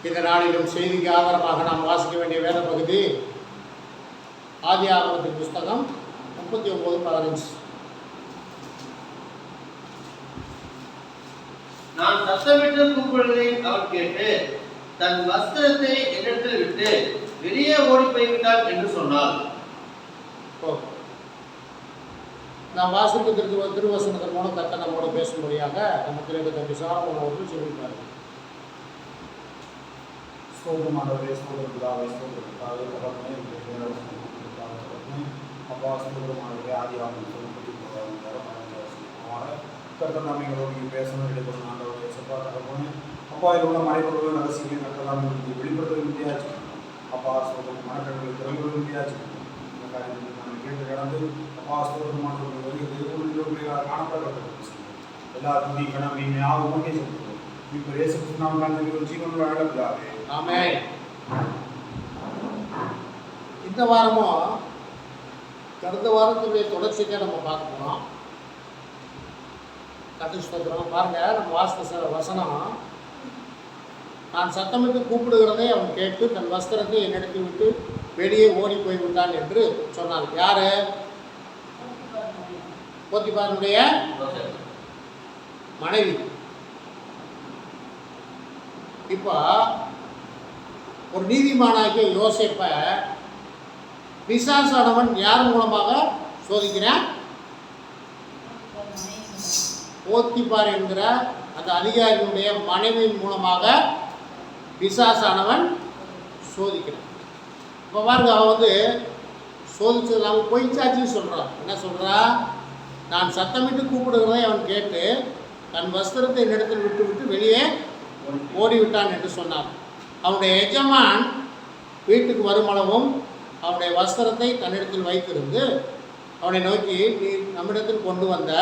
இந்த நாளிலும் செய்திக்கு ஆதாரமாக நாம் வாசிக்க வேண்டிய வேத பகுதி ஆதியாகமத்தின் புஸ்தகம் 39:15. நான் சத்தமிட்டு கூப்பிடுவதை அவன் கேட்டு தன் வஸ்திரத்தை என்னிடத்தில் விட்டு வெளியே ஓடி போய்விட்டான் என்று சொன்னாள். நாம் வாசிக்க திருவசனத்தின் மூலம் கர்த்தர் நம்மோடு பேசும்படியாக நமக்கு இருக்க விசாரம் அவர்கள் சொல்லியிருக்கார்கள். ஸ்தோத்திரமானவரே, ஸ்தோத்திரப்பிதாவே, அப்பா ஸ்தோத்திரமானவரே, ஆதியாகமம் 39:15 கர்த்தர் நாம் எங்களோடு பேசணும் எடுக்கணும். ஆண்டவரே சப்பா தகப்பனே, அப்பா இதில் உள்ள மறைபொருள் ரகசியம் கர்த்தர் நாம் வெளிப்படுத்த வேண்டியாச்சு. அப்பா ஸ்தோத்திரம் மனக்கண்களை திறந்து வேண்டியாச்சு. இந்த காரியத்தில் நாங்கள் கேட்டு கடந்து அப்பா ஸ்தோத்திரமானவர்கள் காணப்படப்பட்ட எல்லா துணி கணம் ஞாபகம் உமக்கே சொல்லுவோம். இப்போ இயேசு கிறிஸ்து நாமத்தில் ஒரு ஜீவனுள்ள அழகாவே. ஆமென். இந்த வாரமும் கடந்த வாரத்துடைய தொடர்ச்சியை நம்ம பார்க்க போகிறோம். கர்த்தருக்கு ஸ்தோத்திரம். பாருங்க, நம்ம வாசித்த வசனம், நான் சத்தமிட்டு கூப்பிடுகிறதை அவன் கேட்டு தன் வஸ்திரத்தை என்னிடத்தில் விட்டு வெளியே ஓடி போய் விட்டான் என்று சொன்னான். யாரு? போத்திபாருடைய மனைவி. இப்போ ஒரு நீதிமானாகிய யோசேப்பை பிசாசானவன் யார் மூலமாக சோதிக்கிறான்? போத்திபார் என்கிற அந்த அதிகாரியுடைய மனைவியின் மூலமாக பிசாசானவன் சோதிக்கிறான். இப்போ பாருங்க, அவன் சோதிச்சது அவன் பொய்ச்சாச்சின்னு சொல்கிறான். என்ன சொல்கிறா? நான் சத்தமிட்டு கூப்பிடுகிறதை அவன் கேட்டு தன் வஸ்திரத்தை என்னிடத்தில் விட்டு விட்டு வெளியே ஓடிவிட்டான் என்று சொன்னான். அவனுடைய எஜமான் வீட்டுக்கு வருமளவும் அவனுடைய வஸ்திரத்தை தன்னிடத்தில் வைத்திருந்து அவனை நோக்கி, நீ நம்மிடத்தில் கொண்டு வந்த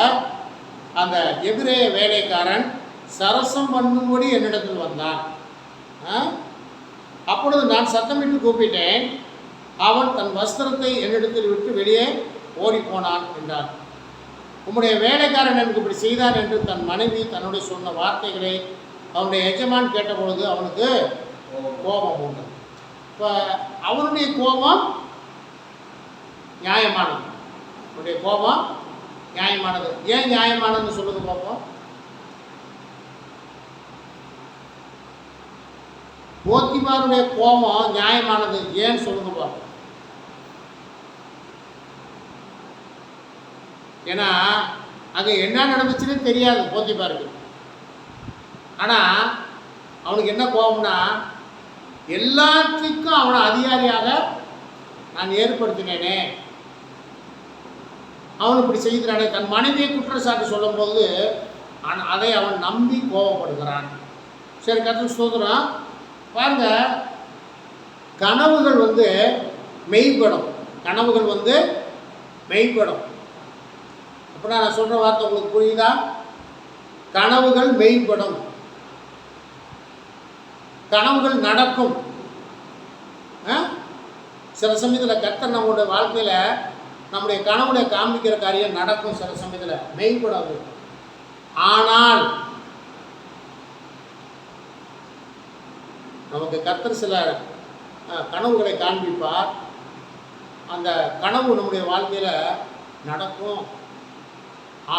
அந்த எபிரேய வேலைக்காரன் சரசம் பண்ணும்படி என்னிடத்தில் வந்தான். அப்பொழுது நான் சத்தமிட்டு கூப்பிட்டேன், அவன் தன் வஸ்திரத்தை என்னிடத்தில் விட்டு வெளியே ஓடிப்போனான் என்றான். உம்முடைய வேலைக்காரன் எனக்கு இப்படி செய்தான் என்று தன் மனைவி தன்னுடைய சொன்ன வார்த்தைகளை அவனுடைய எஜமான் கேட்டபொழுது அவனுக்கு கோபம் உண்டு. இப்போ அவனுடைய கோபம் நியாயமானது. அவனுடைய கோபம் நியாயமானது. ஏன் நியாயமானதுன்னு சொல்லுங்க பார்ப்போம். போத்திபாருடைய கோபம் நியாயமானது ஏன்னு சொல்லுங்க பார்ப்போம். ஏன்னா அங்கே என்ன நடந்துச்சுன்னு தெரியாது போத்திபாருக்கு. ஆனால் அவனுக்கு என்ன கோபம்னா, எல்லாத்துக்கும் அவனை அதிகாரியாக நான் ஏற்படுத்தினேனே, அவன் இப்படி செய்கிறானே, தன் மனைவியை குற்றச்சாட்டு சொல்லும்போது அதை அவன் நம்பி கோபப்படுகிறான். சரி, கர்த்தருக்கு ஸ்தோத்திரம். பாருங்க, கனவுகள் மெய்ப்படும். கனவுகள் மெய்ப்படும். அப்படின்னா நான் சொல்கிற வார்த்தை உங்களுக்கு புரியுதா? கனவுகள் மெய்ப்படும், கனவுகள் நடக்கும். சில சமயத்தில் கர்த்தர் நம்மளுடைய வாழ்க்கையில் நம்முடைய கனவுடைய காண்பிக்கிற காரியம் நடக்கும். சில சமயத்தில் மெய்ப்படாது. ஆனால் நமக்கு கர்த்தர் சில கனவுகளை காண்பிப்பார். அந்த கனவு நம்முடைய வாழ்க்கையில் நடக்கும்.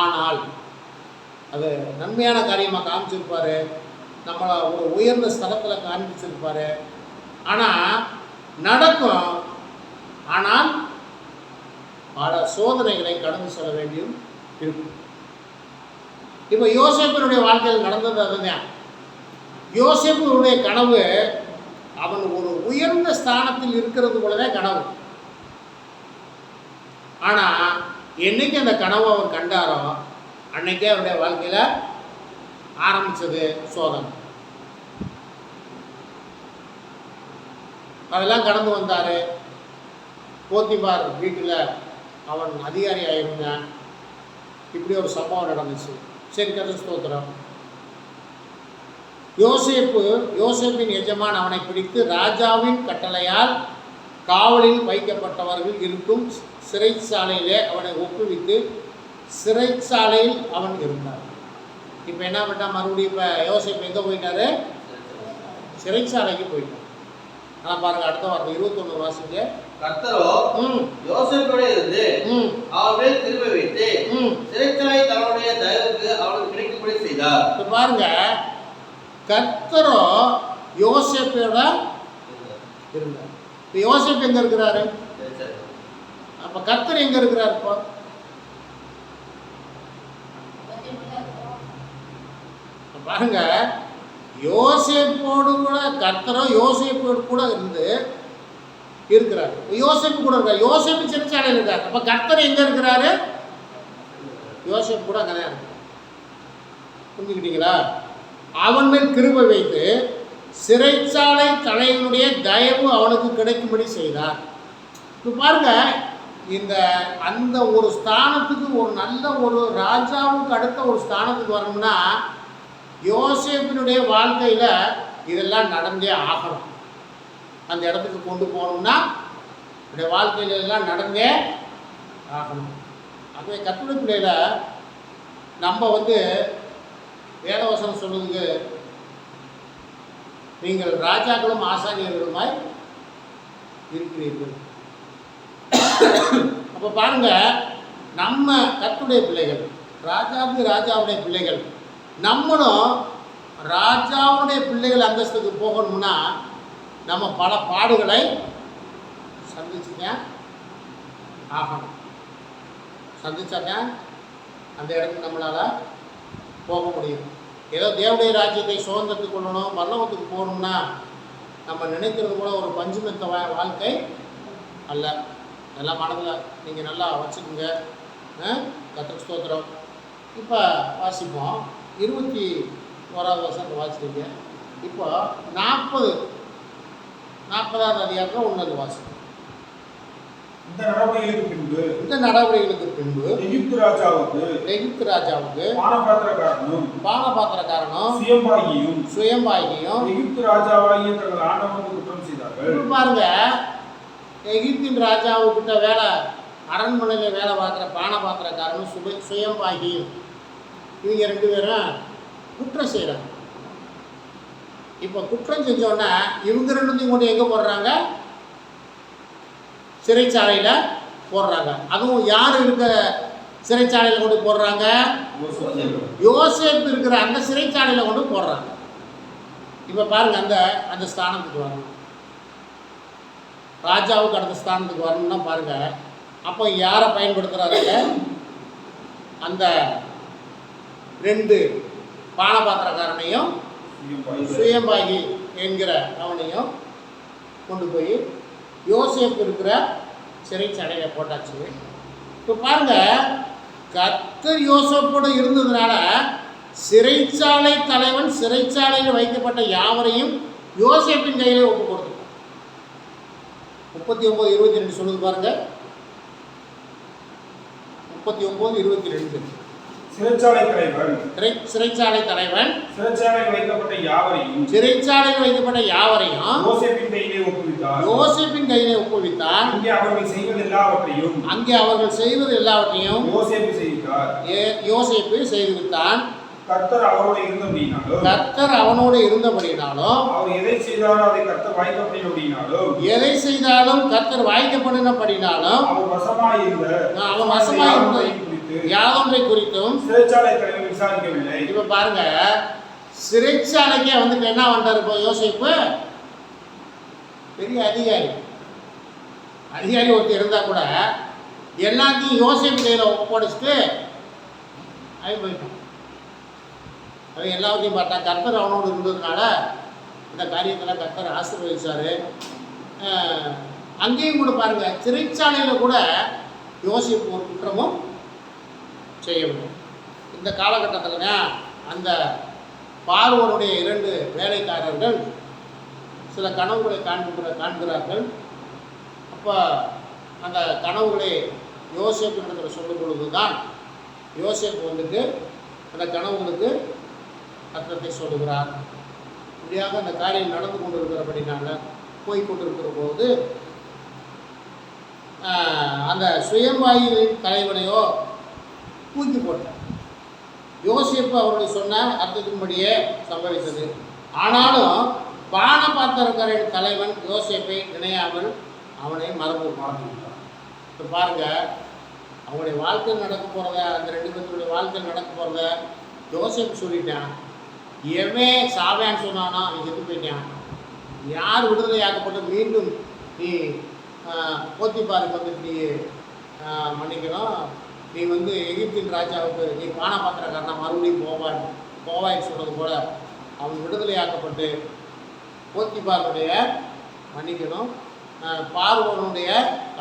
ஆனால் அது நன்மையான காரியமாக காமிச்சிருப்பார், நம்மளை ஒரு உயர்ந்த ஸ்தலத்தில் காண்பிச்சிருப்பார். ஆனால் நடக்கும். ஆனால் பல சோதனைகளை கடந்து செல்ல வேண்டியும் இருக்கும். இப்போ யோசேப்பினுடைய வாழ்க்கையில் நடந்தது அதுதான். யோசேப்பினுடைய கனவு அவன் ஒரு உயர்ந்த ஸ்தானத்தில் இருக்கிறது போலதான் கனவு. ஆனால் என்னைக்கு அந்த கனவை அவர் கண்டாரோ அன்னைக்கே அவருடைய வாழ்க்கையில் ஆரம்பித்தது சோதனை. அதெல்லாம் கடந்து வந்தார். போத்திபார் வீட்டில் அவன் அதிகாரியாக இருந்தான். இப்படி ஒரு சம்பவம் நடந்துச்சு. சரி, கர்த்தருக்கு ஸ்தோத்திரம். யோசேப்பின் எஜமான் அவனை பிடித்து ராஜாவின் கட்டளையால் காவலில் வைக்கப்பட்டவர்கள் இருக்கும் சிறைச்சாலையிலே அவனை ஒப்புவித்து சிறைச்சாலையில் அவன் இருந்தான். இப்போ என்ன பண்ணால் மறுபடியும் இப்போ யோசேப்பு எங்கே போயிட்டாரு? சிறைச்சாலைக்கு போயிட்டான். ஆனால் பாருங்க அடுத்த வார்த்தை 21 வாசிங்க. கர்த்தரோ யோசேப்போடு இருந்து அவன் மேல் கிருபை வைத்து சிறைச்சாலை தன்னுடைய தயவுக்கு அவனுக்கு கிடைக்கும்படி செய்தார். இப்போ பாருங்க கர்த்தரோ யோசேப்போட இருந்தார். இப்போ யோசேப்பு எங்க இருக்கிறாரு? அப்ப கர்த்தர் எங்க இருக்கிறார்? இப்போ பாருங்க யோசேப்போடு கூட கர்த்தரோ யோசேப்போடு கூட இருந்து இருக்கிறார். யோசேப்பு கூட இருக்கார். யோசேப்பு சிறைச்சாலையில் இருக்கார். அப்ப கர்த்தர் எங்க இருக்கிறாரு? யோசேப்பு கூட அங்கே தான் இருக்கார். புரிஞ்சுக்கிட்டீங்களா? அவன் மேல் கிருபை வைத்து சிறைச்சாலை தலைவனுடைய தயவு அவனுக்கு கிடைக்கும்படி செய்தார். இப்போ பாருங்க இந்த அந்த ஒரு ஸ்தானத்துக்கு ஒரு நல்ல ஒரு ராஜாவுக்கு அடுத்த ஒரு ஸ்தானத்துக்கு வரணும்னா யோசேப்பினுடைய வாழ்க்கையில் இதெல்லாம் நடந்தே ஆகணும். அந்த இடத்துக்கு கொண்டு போகணும்னா என்னுடைய வாழ்க்கையில எல்லாம் நடந்தே ஆகணும். அதுவே கர்த்தருடைய பிள்ளையில நம்ம வேதவசனம் சொல்லுறதுக்கு நீங்கள் ராஜாக்களும் ஆசாரியர்களுமாய் இருக்கிறீர்கள். அப்போ பாருங்க நம்ம கர்த்தருடைய பிள்ளைகள், ராஜாவுடைய பிள்ளைகள், நம்மளும் ராஜாவுடைய பிள்ளைகள் அந்தஸ்துக்கு போகணும்னா நம்ம பல பாடுகளை சந்திச்சுக்க ஆகணும். சந்திச்சாக்க அந்த இடத்துக்கு நம்மளால் போக முடியும். ஏதோ தேவனுடைய ராஜ்யத்தை சுதந்திரத்துக்கு கொள்ளணும், பரலோகத்துக்கு போகணும்னா நம்ம நினைக்கிறது கூட ஒரு பஞ்சுமெத்த வாழ்க்கை அல்ல. நல்லா மனதில் நீங்கள் நல்லா வச்சுக்கோங்க. கர்த்தருக்கு ஸ்தோத்திரம். இப்போ வாசிப்போம் 21வது வசனத்தை வாசிக்கிறீங்க. இப்போ 40வது அதிகாரத்தில் 1 வாசிப்போம். இந்த நடவடிக்கைகளுக்கு பின்பு எகிப்து ராஜாவுக்கு பானபாத்திரக்காரனும் சுயம்பாகியும் எகிப்து ராஜாவாகிய தங்கள் ஆண்டவனுக்கு குற்றம் செய்தார்கள். பாருங்க எகிப்தின் ராஜாவுக்கிட்ட அரண்மனையில் வேலை பார்க்குற பானபாத்திரக்காரனும் சுயம்பாகியும் இவங்க 2 பேரும் குற்றம் செய்கிறாங்க. இப்போ குற்றம் செஞ்சோன்னா இவங்க 2 கொண்டு எங்கே போடுறாங்க? சிறைச்சாலையில் போடுறாங்க. அதுவும் யார் இருக்க சிறைச்சாலையில் கொண்டு போடுறாங்க? யோசேப்பு இருக்கிற அந்த சிறைச்சாலையில் கொண்டு போடுறாங்க. இப்போ பாருங்க அந்த ஸ்தானத்துக்கு வரணும். ராஜாவுக்கு அடுத்த ஸ்தானத்துக்கு வரணும்னா பாருங்க அப்போ யாரை பயன்படுத்துகிறாங்க? அந்த 2 பானபாத்திரக்காரனையும் சுயம்பாகி என்கிற அவனையும் கொண்டு போய் யோசேப்பு இருக்கிற சிறைச்சாலையில் போட்டாச்சு. இப்போ பாருங்க கர்த்தர் யோசேப்போடு இருந்ததுனால சிறைச்சாலை தலைவன் சிறைச்சாலையில் வைக்கப்பட்ட யாவரையும் யோசேப்பின் கையிலே ஒப்பு கொடுத்தார். 39:22 சொல்லுது பாருங்க. 39:22 சிறைச்சாலை தலைவன் சிறைச்சாலையில் வைக்கப்பட்ட யாவரையும் யோசேப்பின் கையிலே ஒப்புவித்தார். அங்கே அவர்கள் செய்வது எல்லாவற்றையும் யோசேப்பு செய்துவிட்டான். கர்த்தர் அவனோடு இருந்தபடினாலும் எதை செய்தாலும் கர்த்தர் வாய்க்கப்படினபடினாலும் அவன் வசமாயிருந்த யாதொன்றை குறித்தும் சிறைச்சாலை தலைவர் விசாரிக்கவில்லை. இப்ப பாருங்க சிறைச்சாலைக்கே என்ன பண்றாரு? இப்போ யோசேப்பு பெரிய அதிகாரி ஒருத்தர் இருந்தா கூட எல்லாத்தையும் யோசேப்பு கையில ஒப்படைச்சிட்டு போயிட்டான். அவன் எல்லாத்தையும் பார்த்தா கர்த்தர் அவனோடு இருந்ததுனால இந்த காரியத்தில் கர்த்தர் ஆசீர்வதிச்சாரு. அங்கேயும் கூட பாருங்க சிறைச்சாலையில் கூட யோசேப்பு ஒரு குற்றமும் செய்யவில்லை. இந்த காலகட்டத்தில் அந்த பார்வோனுடைய 2 வேலைக்காரர்கள் சில கனவுகளை காண்கிறார்கள். அப்போ அந்த கனவுகளை யோசேப்பினிடத்தில் சொல்லும் பொழுது தான் யோசேப்பு அந்த கனவுகளுக்கு அர்த்தத்தை சொல்லுகிறார். இப்படியாக அந்த காரியம் நடந்து கொண்டிருக்கிறபடினால போய்கொண்டிருக்கிற போது அந்த சுயம்பாயின் தலைவனையோ தூக்கி போட்டார். யோசேப்பு அவர்கள் சொன்ன அர்த்தத்தின்படியே சம்பவித்தது. ஆனாலும் பானபாத்திரக்காரரின் தலைவன் யோசேப்பை நினையாமல் அவனை மறந்து மாற்றிவிட்டார். இப்போ பாருங்க, அவங்களுடைய வாழ்க்கையில் நடக்க போகிறத, அந்த 2 பேருடைய வாழ்க்கையில் நடக்க போகிறத யோசேப்பு சொல்லிட்டான். எவன் சாவேன்னு சொன்னானா அவன் செத்து போயிட்டான். யார் விடுதலையாக்கப்பட்டு மீண்டும் நீ போத்திபாருக்கு வந்து நீ மன்னிக்கணும், நீ வந்து எகிப்தின் ராஜாவுக்கு நீ பானபாத்திரக்காரனா மறுபடியும் போவாய்ன்னு சொல்கிறது போல அவன் விடுதலையாக்கப்பட்டு போத்திபாருடைய மன்னிக்கணும் பார்வோனுடைய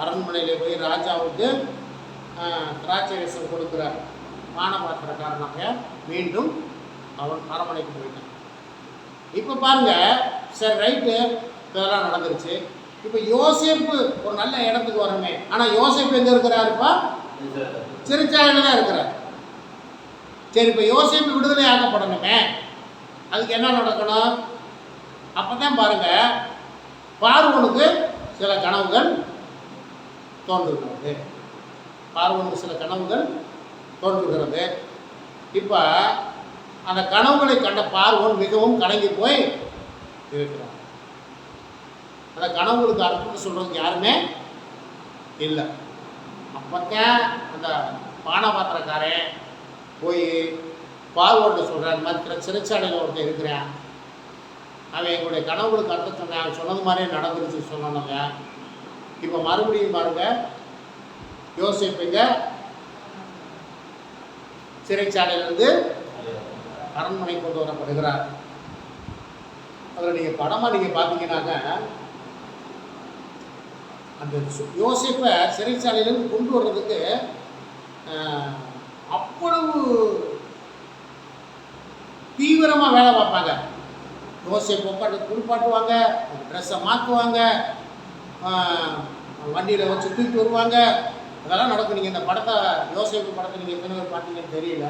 அரண்மனையில் போய் ராஜாவுக்கு திராட்சை ரசம் கொடுக்குற பானபாத்திரக்காரனாக மீண்டும் அவன் அரண்மனைக்கு போயிட்டான். இப்போ பாருங்க, சரி ரைட்டு, இதெல்லாம் நடந்துருச்சு. இப்போ யோசேப்பு ஒரு நல்ல இடத்துக்கு வரணுமே. ஆனால் யோசேப்பு எங்கே இருக்கிறாருப்பா? சிறைச்சாலையில் தான் இருக்கிறார். சரி, இப்போ யோசேப்பு விடுதலை ஆக்கப்படணுமே, அதுக்கு என்ன நடக்கணும்? அப்போ தான் பாருங்க, பார்வோனுக்கு சில கனவுகள் தோன்றுகிறது. பார்வோனுக்கு சில கனவுகள் தோன்றுகிறது. இப்போ அந்த கனவுகளை கண்ட பார்வோன் மிகவும் கலங்கி போய் இருக்கிறார். அந்த கனவுகளுக்கு அர்த்தத்தை சொல்கிறதுக்கு யாருமே இல்லை. அப்போத்தான் அந்த பானபாத்திரக்காரன் போய் பார்வோன்ட்டு சொல்கிறான், இந்த மாதிரி சிறைச்சாலையில் ஒருத்தர் இருக்கிறேன், அவன் எங்களுடைய கனவுகளுக்கு அர்த்தம் சொன்னேன், அவன் சொன்னது மாதிரியே நடந்துருச்சு சொன்னாங்க. இப்போ மறுபடியும் பாருங்கள், யோசிப்பீங்க சிறைச்சாலையிலிருந்து அரண்மனை கொண்டு வரப்படுகிறார். அதில் நீங்கள் படமாக நீங்கள் பார்த்தீங்கன்னாக்க அந்த யோசிப்பை சிறைச்சாலையிலேருந்து கொண்டு வர்றதுக்கு அவ்வளவு தீவிரமாக வேலை பார்ப்பாங்க. யோசிப்பை உட்காந்து குளிப்பாட்டுவாங்க, ட்ரெஸ்ஸை மாற்றுவாங்க, வண்டியில் வச்சு தூக்கிட்டு வருவாங்க. அதெல்லாம் நடக்கும். நீங்கள் இந்த படத்தை யோசிப்பு படத்தை நீங்கள் எத்தனை பேர் பார்த்தீங்கன்னு தெரியல,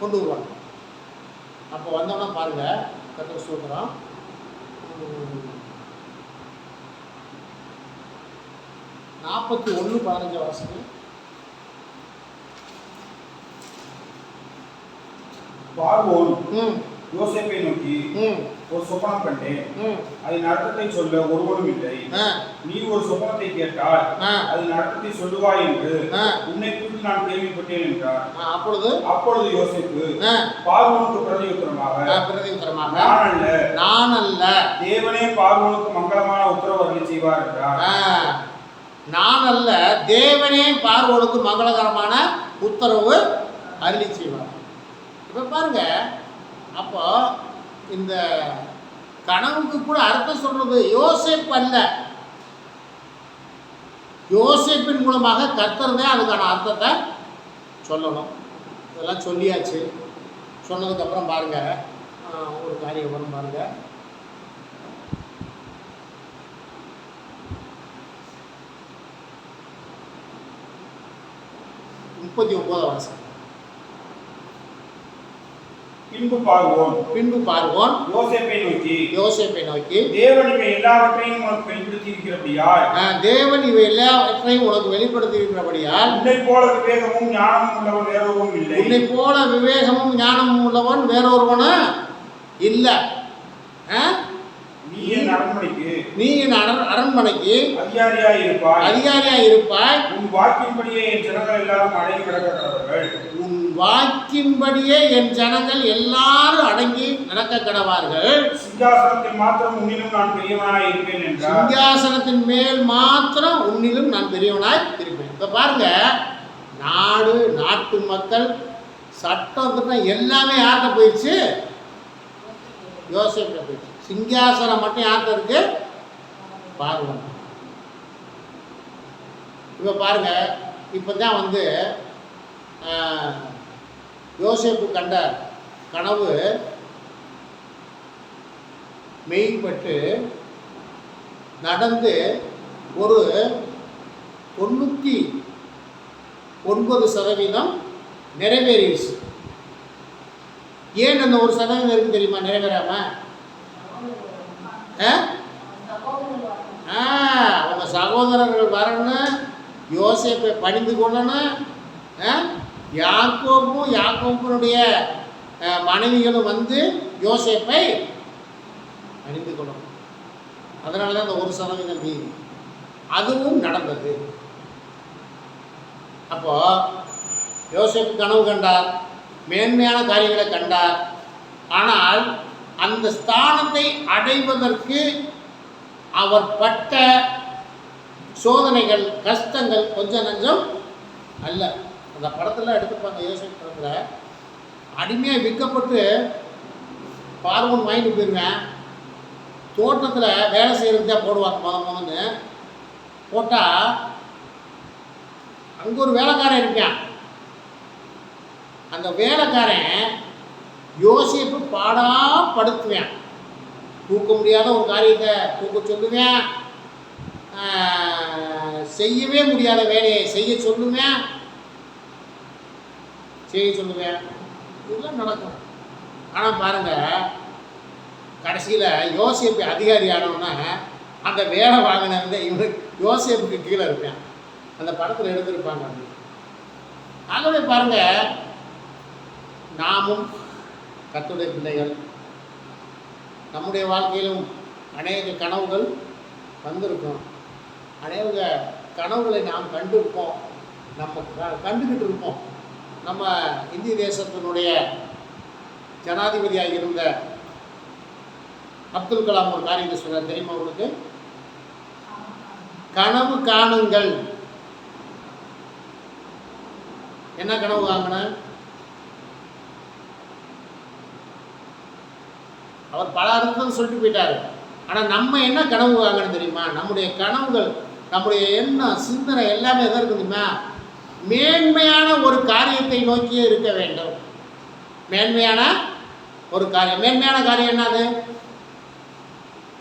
கொண்டு வருவாங்க. அப்போ வந்தோம்னா பாருங்கள், கர்த்தர் ஸ்தோத்திரம், 41:15 வாசிங்க. பார்வோன் யோசேப்பை நோக்கி, ஒரு சொப்பனம் கண்டேன், அதன் அர்த்தத்தை சொல்ல ஒருவனும் இல்லை. நீ ஒரு சொப்பனத்தை கேட்டால் அதன் அர்த்தத்தை சொல்லுவாய் என்று உன்னை குறித்து நான் கேள்விப்பட்டேன் என்றார். அப்பொழுது யோசேப்பு பார்வோனுக்கு பிரதியுத்தரமாக நான் அல்ல, தேவனே பார்வோனுக்கு மங்களமான உத்தரவு அருளி செய்வார் என்றார். நான் அல்ல, தேவனே பார்வோனுக்கு மங்களகரமான உத்தரவு அருளி செய்வார். இப்போ பாருங்க, அப்போ இந்த கனவுக்கு கூட அர்த்தம் சொல்றது யோசேப்பு அல்ல, யோசேப்பின் மூலமாக கர்த்தர் தான் அதுக்கான அர்த்தத்தை சொல்லணும். இதெல்லாம் சொல்லியாச்சு. சொன்னதுக்கப்புறம் பாருங்க, ஒரு காரியம் வரும் பாருங்க. முப்பத்தி 39 வருஷம். பின்பு பார்வோன் யோசேப்பை நோக்கி தேவன் இவை எல்லாவற்றையும் உனக்கு வெளிப்படுத்தி இருக்கிறபடியால் உன்னை போல விவேகமும் ஞானமும் உள்ளவன் வேறொருவனும் இல்லை. நீ என் அரண்மனைக்கு அதிகாரியாய் இருப்பாய். உன் வாக்கின்படியே என் ஜனங்கள் எல்லாரும் அடங்கி நடக்க கடவார்கள். சிங்காசனத்தின் மேல் மாத்திரம் உன்னிலும் நான் பெரியவனாய் இருப்பேன். இப்ப பாருங்க, நாட்டு மக்கள் சட்டம் எல்லாமே யார்கிட்ட போயிடுச்சு? யோசேப்பிட்ட போயிடுச்சு. சிங்காசனம் மட்டும் யார்கிட்ட இருக்கு? பார்வோன். இப்போ பாருங்க, இப்போ தான் வந்து யோசேப்பு கண்ட கனவு மெய்ப்பட்டு நடந்து ஒரு 99% நிறைவேறிடுச்சு. ஏன் அந்த 1% இருக்கு தெரியுமா நிறைவேறாம? அவங்க சகோதரர்கள் வரணும், யோசேப்பை பணிந்து கொள்ளணும். யாக்கோபுனுடைய மனைவிகளும் வந்து யோசேப்பை அணிந்து கொள்ளும். அதனால தான் அந்த 1% மீதி அதுவும் நடந்தது. அப்போ யோசேப்பு கனவு கண்டார், மேன்மையான காரியங்களை கண்டார். ஆனால் அந்த ஸ்தானத்தை அடைவதற்கு அவர் பட்ட சோதனைகள், கஷ்டங்கள் கொஞ்சம் நஞ்சம் அல்ல. அந்த படத்தில் எடுத்துப்பாங்க. யோசேப்பு படத்தில் அடிமையாக விற்கப்பட்டு பார்வன் வாங்கிட்டு போயிருவேன். தோட்டத்தில் வேலை செய்கிறது தான் போடுவாங்க. முதன்னு போட்டால் அங்கே ஒரு வேலைக்காரன் இருப்பான். அந்த வேலைக்காரன் யோசேப்பு பாடாப்படுத்துவேன். தூக்க முடியாத ஒரு காரியத்தை தூக்க சொல்லுவேன், செய்யவே முடியாத வேலையை செய்ய சொல்லுவேன். இதெல்லாம் நடக்கும். ஆனால் பாருங்கள், கடைசியில் யோசேப்பு அதிகாரி ஆனவுடனே அந்த வேலை வாங்கினவங்க இவனுக்கு யோசேப்புக்கு கீழே இருப்பேன். அந்த படத்தில் எடுத்திருப்பாங்க. ஆகவே பாருங்கள், நாமும் கர்த்தருடைய பிள்ளைகள், நம்முடைய வாழ்க்கையிலும் அநேக கனவுகள் வந்திருக்கும். அநேக கனவுகளை நாம் கண்டிருப்போம், நம்ம கண்டுக்கிட்டு இருப்போம். நம்ம இந்திய தேசத்தினுடைய ஜனாதிபதியாக இருந்த அப்துல் கலாம் ஒரு காரியத்தை சொல்றார், தெரியுமா உங்களுக்கு? கனவு காணுங்கள். என்ன கனவு காங்கின? அவர் பல அர்த்தம் சொல்லிட்டு போயிட்டாரு. ஆனால் நம்ம என்ன கனவு வாங்கணும் தெரியுமா? நம்முடைய கனவுகள், நம்முடைய எண்ணம், சிந்தனை எல்லாமே எதாக இருக்கு தெரியுமா? மேன்மையான ஒரு காரியத்தை நோக்கியே இருக்க வேண்டும். மேன்மையான ஒரு காரியம். மேன்மையான காரியம் என்னது?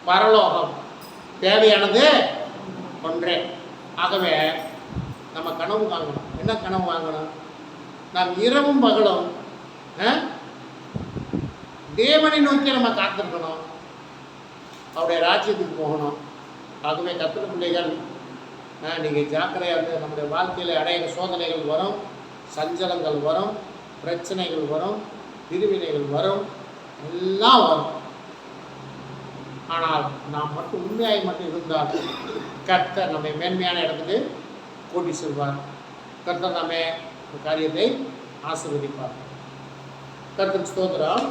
பரலோகம். தேவையானது ஒன்றே. ஆகவே நம்ம கனவு வாங்கணும். என்ன கனவு வாங்கணும்? நாம் இரவும் பகலும் தேவனை நோக்கி நம்ம காத்திருக்கணும், அவருடைய ராஜ்யத்துக்கு போகணும். ஆகவே கர்த்தருடைய பிள்ளைகள், நீங்கள் ஜாக்கிரதையாக இருந்து, நம்முடைய வாழ்க்கையில் அடையிற சோதனைகள் வரும், சஞ்சலங்கள் வரும், பிரச்சனைகள் வரும், பிரிவினைகள் வரும், எல்லாம் வரும். ஆனால் நாம் மட்டும் உண்மையாய் மட்டும் இருந்தால் கர்த்தர் நம்மை மேன்மையான இடத்துக்கு கூட்டி செல்வார். கர்த்தர் நம்மை காரியத்தை ஆசீர்வதிப்பார். கர்த்தருக்கு ஸ்தோத்திரம்.